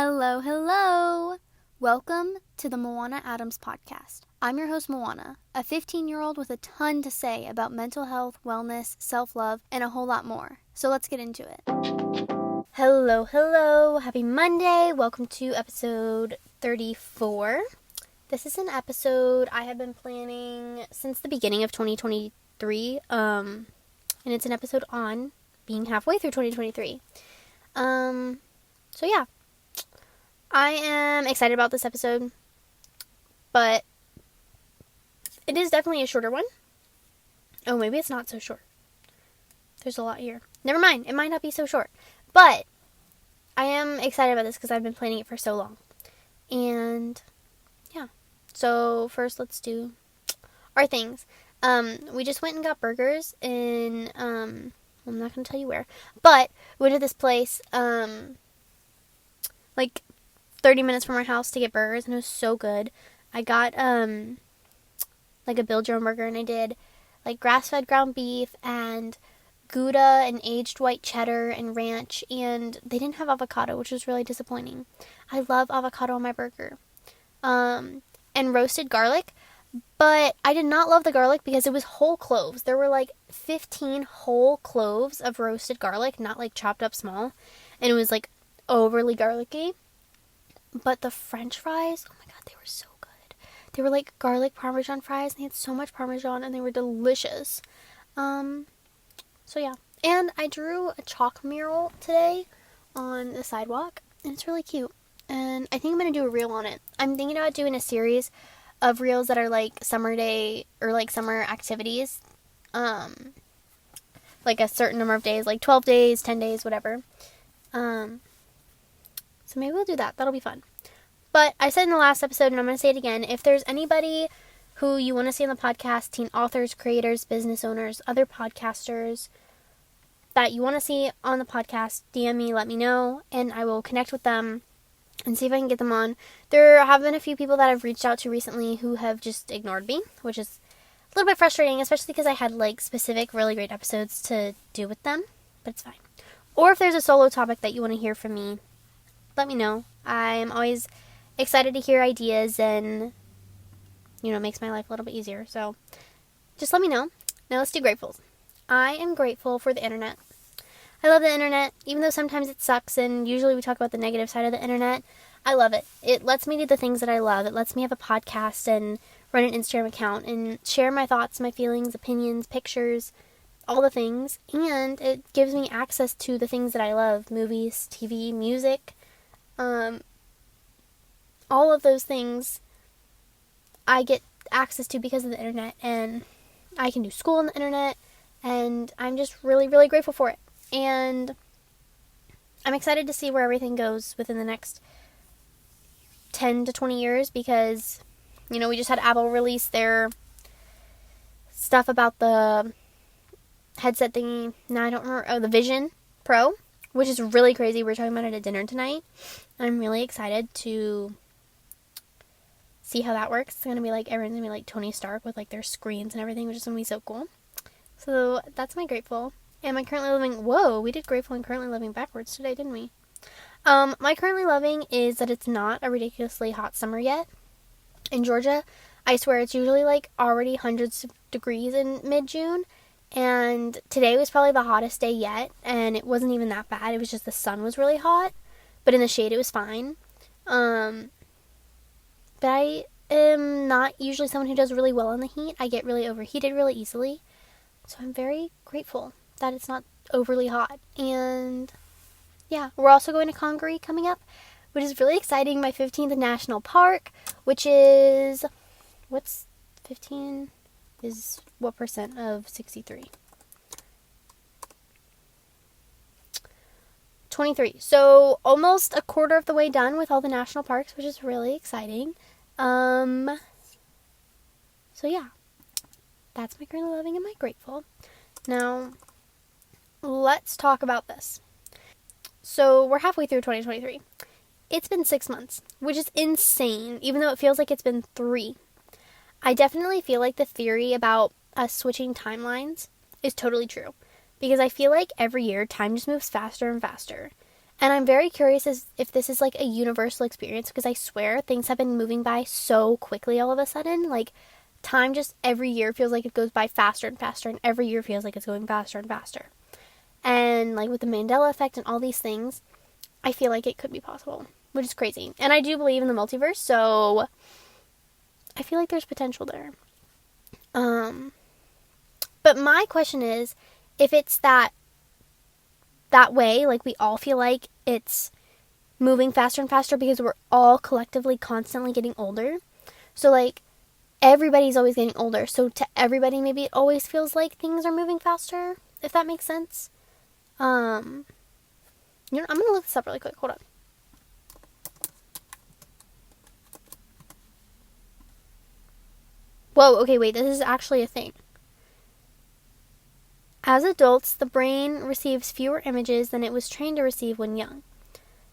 Hello, hello! Welcome to the themoannaadams podcast. I'm your host, Moana, a 15-year-old with a ton to say about mental health, wellness, self-love, and a whole lot more. So let's get into it. Hello, hello! Happy Monday! Welcome to episode 34. This is an episode I have been planning since the beginning of 2023, and it's an episode on being halfway through 2023. So yeah. I am excited about this episode, but it is definitely a shorter one. Oh, maybe it's not so short. There's a lot here. Never mind, it might not be so short. But I am excited about this because I've been planning it for so long. And yeah. So first let's do our things. We just went and got burgers in, I'm not going to tell you where, but we went to this place, 30 minutes from our house to get burgers, and it was so good. I got, a build your own burger, and I did, grass-fed ground beef, and Gouda, and aged white cheddar, and ranch, and they didn't have avocado, which was really disappointing. I love avocado on my burger. And roasted garlic, but I did not love the garlic because it was whole cloves. There were, 15 whole cloves of roasted garlic, not, chopped up small, and it was, overly garlicky. But the french fries, oh my god, they were so good. They were garlic parmesan fries, and they had so much parmesan, and they were delicious. So yeah. And I drew a chalk mural today on the sidewalk, and it's really cute. And I think I'm going to do a reel on it. I'm thinking about doing a series of reels that are summer day, or summer activities. A certain number of days, 12 days, 10 days, whatever. So maybe we'll do that. That'll be fun. But I said in the last episode, and I'm going to say it again, if there's anybody who you want to see on the podcast, teen authors, creators, business owners, other podcasters, that you want to see on the podcast, DM me, let me know, and I will connect with them and see if I can get them on. There have been a few people that I've reached out to recently who have just ignored me, which is a little bit frustrating, especially because I had specific really great episodes to do with them, but it's fine. Or if there's a solo topic that you want to hear from me, let me know. I'm always excited to hear ideas, and it makes my life a little bit easier. So just let me know. Now let's do gratefuls. I am grateful for the internet. I love the internet, even though sometimes it sucks, and usually we talk about the negative side of the internet. I love it. It lets me do the things that I love. It lets me have a podcast and run an Instagram account and share my thoughts, my feelings, opinions, pictures, all the things. And it gives me access to the things that I love: movies, TV, music. All of those things I get access to because of the internet, and I can do school on the internet, and I'm just really, really grateful for it. And I'm excited to see where everything goes within the next 10 to 20 years, because, we just had Apple release their stuff about the headset thingy. Now I don't remember, the Vision Pro, which is really crazy. We're talking about it at dinner tonight. I'm really excited to see how that works. It's going to be everyone's going to be like Tony Stark with their screens and everything, which is going to be so cool. So that's my grateful. And my currently living, we did grateful and currently living backwards today, didn't we? My currently loving is that it's not a ridiculously hot summer yet. In Georgia, I swear it's usually already hundreds of degrees in mid-June. And today was probably the hottest day yet, and it wasn't even that bad. It was just the sun was really hot, but in the shade it was fine. But I am not usually someone who does really well in the heat. I get really overheated really easily. So I'm very grateful that it's not overly hot. And yeah, we're also going to Congaree coming up, which is really exciting. My 15th national park, which is, 15 is what percent of 63? 23. So almost a quarter of the way done with all the national parks, which is really exciting. So yeah, that's my currently loving and my grateful. Now, let's talk about this. So we're halfway through 2023. It's been 6 months, which is insane, even though it feels like it's been 3. I definitely feel like the theory about us switching timelines is totally true, because I feel like every year time just moves faster and faster. And I'm very curious as if this is like a universal experience, because I swear things have been moving by so quickly all of a sudden. Like, time just every year feels like it goes by faster and faster, and every year feels like it's going faster and faster. And like with the Mandela effect and all these things, I feel like it could be possible, which is crazy. And I do believe in the multiverse, so I feel like there's potential there. But my question is, if it's that way, like we all feel like it's moving faster and faster because we're all collectively constantly getting older. So like everybody's always getting older. So to everybody, maybe it always feels like things are moving faster, if that makes sense. I'm going to look this up really quick. Hold on. Whoa, okay, wait, this is actually a thing. As adults, the brain receives fewer images than it was trained to receive when young.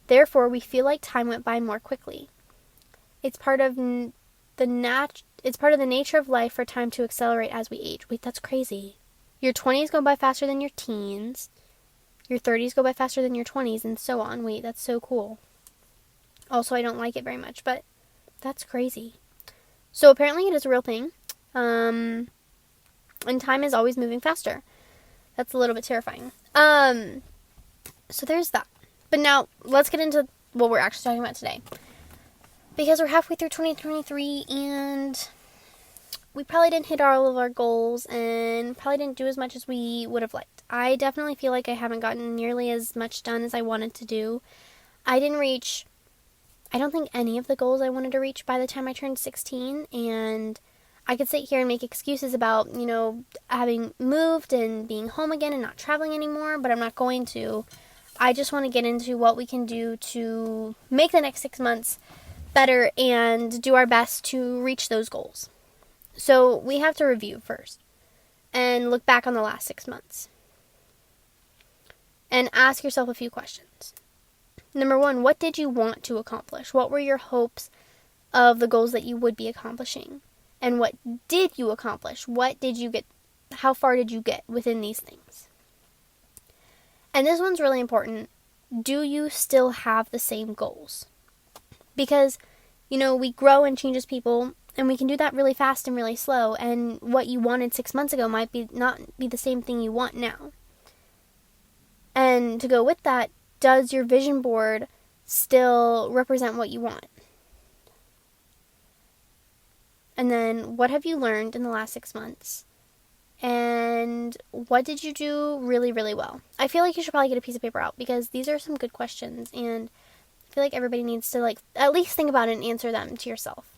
Therefore, we feel like time went by more quickly. It's part of the nature of life for time to accelerate as we age. Wait, that's crazy. Your 20s go by faster than your teens. Your 30s go by faster than your 20s, and so on. Wait, that's so cool. Also, I don't like it very much, but that's crazy. So apparently it is a real thing. And time is always moving faster. That's a little bit terrifying. So there's that. But now, let's get into what we're actually talking about today. Because we're halfway through 2023, and we probably didn't hit all of our goals, and probably didn't do as much as we would have liked. I definitely feel like I haven't gotten nearly as much done as I wanted to do. I don't think any of the goals I wanted to reach by the time I turned 16, and I could sit here and make excuses about, having moved and being home again and not traveling anymore, but I'm not going to. I just want to get into what we can do to make the next 6 months better and do our best to reach those goals. So we have to review first and look back on the last 6 months and ask yourself a few questions. Number 1, what did you want to accomplish? What were your hopes of the goals that you would be accomplishing? And what did you accomplish? What did you get? How far did you get within these things? And this one's really important. Do you still have the same goals? Because, we grow and change as people, and we can do that really fast and really slow. And what you wanted 6 months ago might not be the same thing you want now. And to go with that, does your vision board still represent what you want? And then, what have you learned in the last 6 months? And what did you do really, really well? I feel like you should probably get a piece of paper out, because these are some good questions, and I feel like everybody needs to at least think about it and answer them to yourself.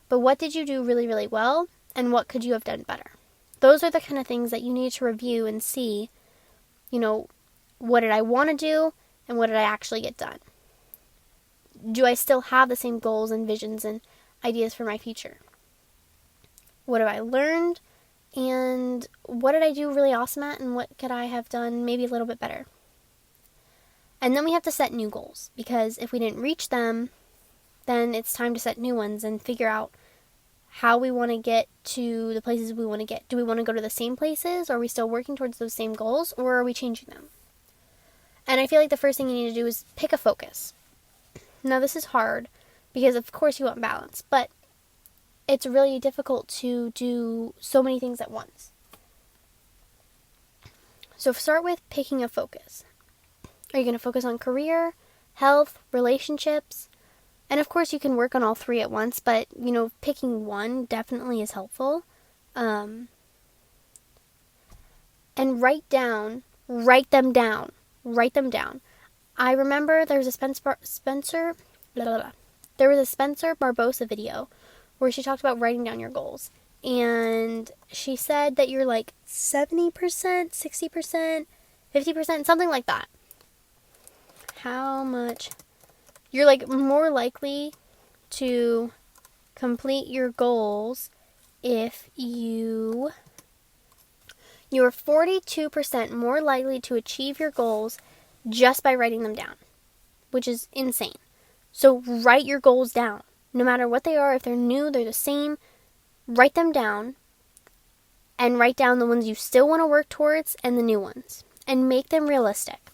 But what did you do really, really well, and what could you have done better? Those are the kind of things that you need to review and see, what did I want to do, and what did I actually get done? Do I still have the same goals and visions and ideas for my future? What have I learned? And what did I do really awesome at? And what could I have done maybe a little bit better? And then we have to set new goals. Because if we didn't reach them, then it's time to set new ones and figure out how we want to get to the places we want to get. Do we want to go to the same places? Are we still working towards those same goals? Or are we changing them? And I feel like the first thing you need to do is pick a focus. Now, this is hard because, of course, you want balance. But it's really difficult to do so many things at once. So start with picking a focus. Are you going to focus on career, health, relationships? And of course you can work on all 3 at once, but picking one definitely is helpful. And write them down. I remember there was a Spencer Barbosa video where she talked about writing down your goals. And she said that you're 70%, 60%, 50%, something like that. How much? You're more likely to complete your goals if you're 42% more likely to achieve your goals just by writing them down, which is insane. So write your goals down. No matter what they are, if they're new, they're the same, write them down, and write down the ones you still want to work towards and the new ones, and make them realistic.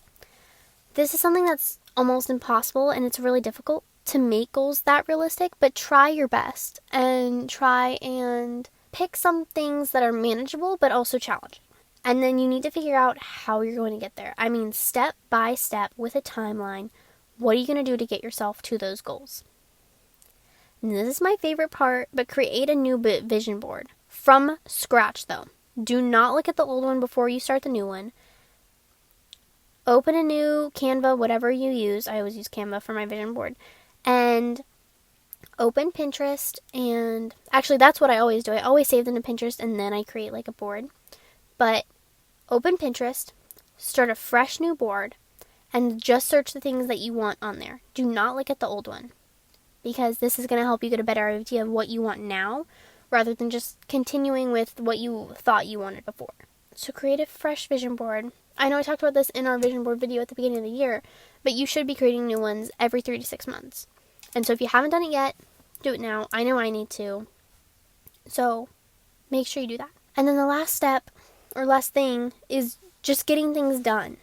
This is something that's almost impossible and it's really difficult to make goals that realistic, but try your best and try and pick some things that are manageable but also challenging. And then you need to figure out how you're going to get there. I mean, step by step with a timeline. What are you going to do to get yourself to those goals? And this is my favorite part, but create a new vision board. From scratch, though. Do not look at the old one before you start the new one. Open a new Canva, whatever you use. I always use Canva for my vision board. And open Pinterest. And actually, that's what I always do. I always save them to Pinterest, and then I create like a board. But open Pinterest, start a fresh new board, and just search the things that you want on there. Do not look at the old one, because this is going to help you get a better idea of what you want now, rather than just continuing with what you thought you wanted before. So create a fresh vision board. I know I talked about this in our vision board video at the beginning of the year, but you should be creating new ones every 3 to 6 months. And so if you haven't done it yet, do it now. I know I need to. So make sure you do that. And then the last step, or last thing, is just getting things done.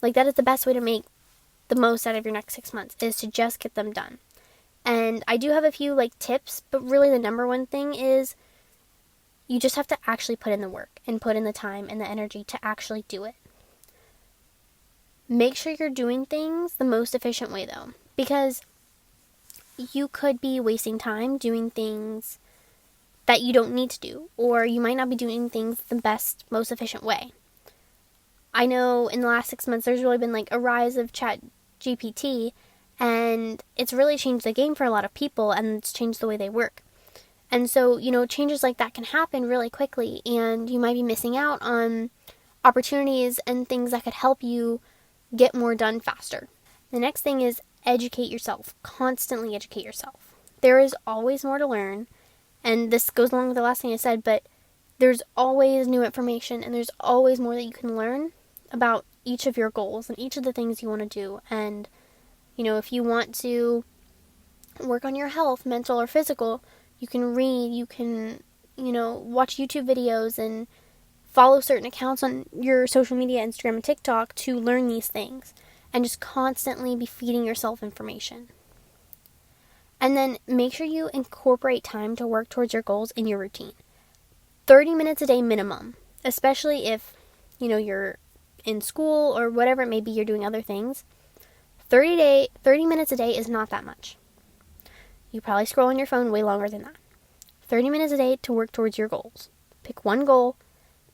Like, that is the best way to make the most out of your next 6 months, is to just get them done. And I do have a few tips, but really the number one thing is you just have to actually put in the work and put in the time and the energy to actually do it. Make sure you're doing things the most efficient way, though, because you could be wasting time doing things that you don't need to do, or you might not be doing things the best, most efficient way. I know in the last 6 months there's really been a rise of ChatGPT, and it's really changed the game for a lot of people, and it's changed the way they work. And so, changes like that can happen really quickly, and you might be missing out on opportunities and things that could help you get more done faster. The next thing is educate yourself. Constantly educate yourself. There is always more to learn, and this goes along with the last thing I said, but there's always new information, and there's always more that you can learn about each of your goals and each of the things you want to do. And if you want to work on your health, mental or physical, you can read, you can, watch YouTube videos and follow certain accounts on your social media, Instagram and TikTok, to learn these things, and just constantly be feeding yourself information. And then make sure you incorporate time to work towards your goals in your routine. 30 minutes a day minimum, especially if, you're in school or whatever it may be, you're doing other things. 30 minutes a day is not that much. You probably scroll on your phone way longer than that. 30 minutes a day to work towards your goals. Pick one goal,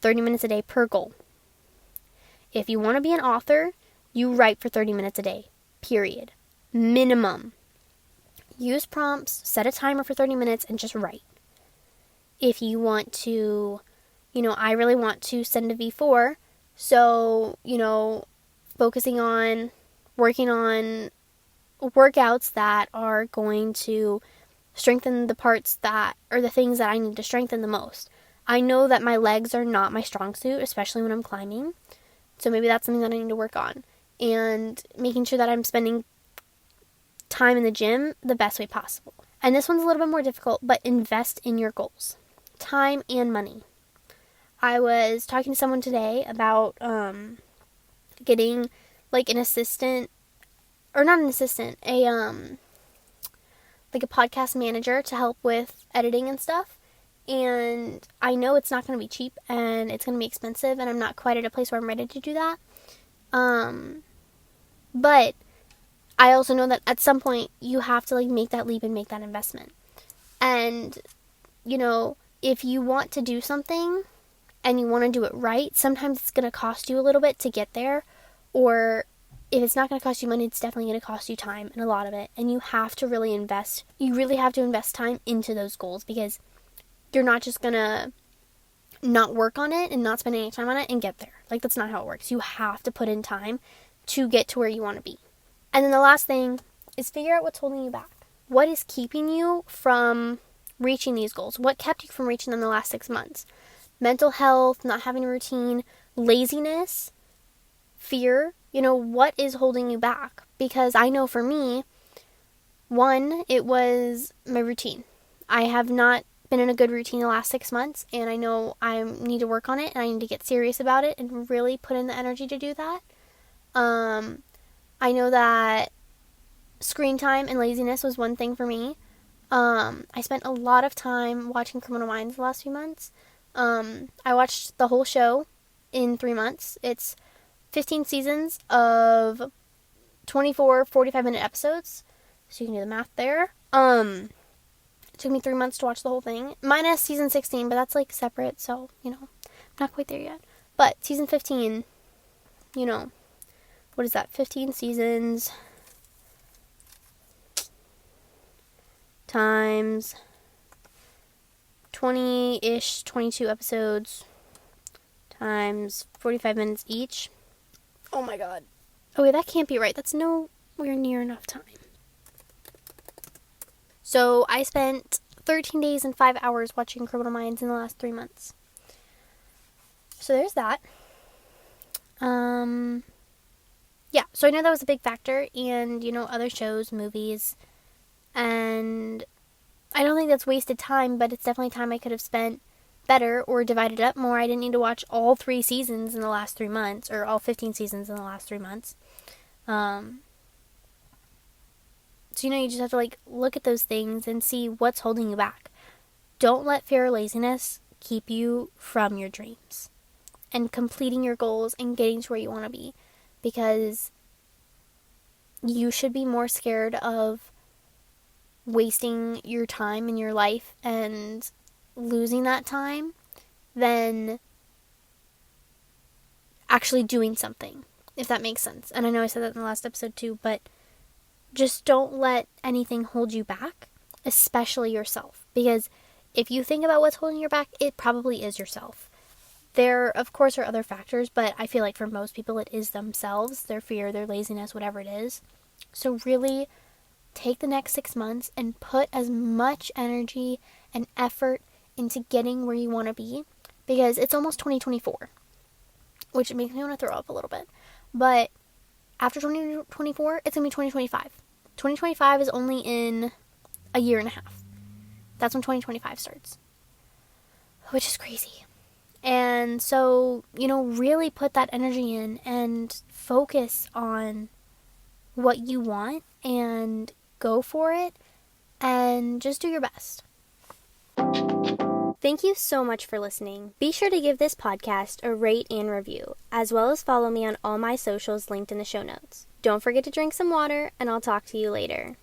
30 minutes a day per goal. If you want to be an author, you write for 30 minutes a day, period. Minimum. Use prompts, set a timer for 30 minutes, and just write. If you want to, I really want to send a V4, so, focusing on working on workouts that are going to strengthen the parts that, or the things that I need to strengthen the most. I know that my legs are not my strong suit, especially when I'm climbing, so maybe that's something that I need to work on. And making sure that I'm spending time in the gym the best way possible. And this one's a little bit more difficult, but invest in your goals. Time and money. I was talking to someone today about getting an assistant, or not an assistant, a podcast manager to help with editing and stuff. And I know it's not going to be cheap, and it's going to be expensive, and I'm not quite at a place where I'm ready to do that. But I also know that at some point you have to make that leap and make that investment. And, if you want to do something and you want to do it right, sometimes it's going to cost you a little bit to get there. Or if it's not going to cost you money, it's definitely going to cost you time, and a lot of it. And you have to really invest. You really have to invest time into those goals, because you're not just going to not work on it and not spend any time on it and get there. That's not how it works. You have to put in time to get to where you want to be. And then the last thing is figure out what's holding you back. What is keeping you from reaching these goals? What kept you from reaching them the last 6 months? Mental health, not having a routine, laziness, fear. What is holding you back? Because I know for me, one, it was my routine. I have not been in a good routine the last 6 months, and I know I need to work on it, and I need to get serious about it and really put in the energy to do that. I know that screen time and laziness was one thing for me. I spent a lot of time watching Criminal Minds the last few months. I watched the whole show in 3 months. It's 15 seasons of 24 45-minute episodes, so you can do the math there. It took me 3 months to watch the whole thing, minus season 16, but that's like separate, so, I'm not quite there yet. But season 15, what is that? 15 seasons times 20-ish, 22 episodes times 45 minutes each. Oh my god. Oh wait, that can't be right. That's nowhere near enough time. So I spent 13 days and 5 hours watching Criminal Minds in the last 3 months. So there's that. Yeah, so I know that was a big factor, and, other shows, movies, and I don't think that's wasted time, but it's definitely time I could have spent better or divided up more. I didn't need to watch all 3 seasons in the last 3 months, or all 15 seasons in the last 3 months. So, you just have to, look at those things and see what's holding you back. Don't let fear or laziness keep you from your dreams and completing your goals and getting to where you want to be, because you should be more scared of wasting your time in your life and losing that time than actually doing something, if that makes sense. And I know I said that in the last episode too, but just don't let anything hold you back, especially yourself, because if you think about what's holding you back, it probably is yourself. There, of course, are other factors, but I feel like for most people it is themselves, their fear, their laziness, whatever it is. So really take the next 6 months and put as much energy and effort into getting where you want to be, because it's almost 2024, which makes me want to throw up a little bit. But after 2024, it's going to be 2025. 2025 is only in a year and a half. That's when 2025 starts, which is crazy. And so, really put that energy in and focus on what you want and go for it and just do your best. Thank you so much for listening. Be sure to give this podcast a rate and review, as well as follow me on all my socials linked in the show notes. Don't forget to drink some water, and I'll talk to you later.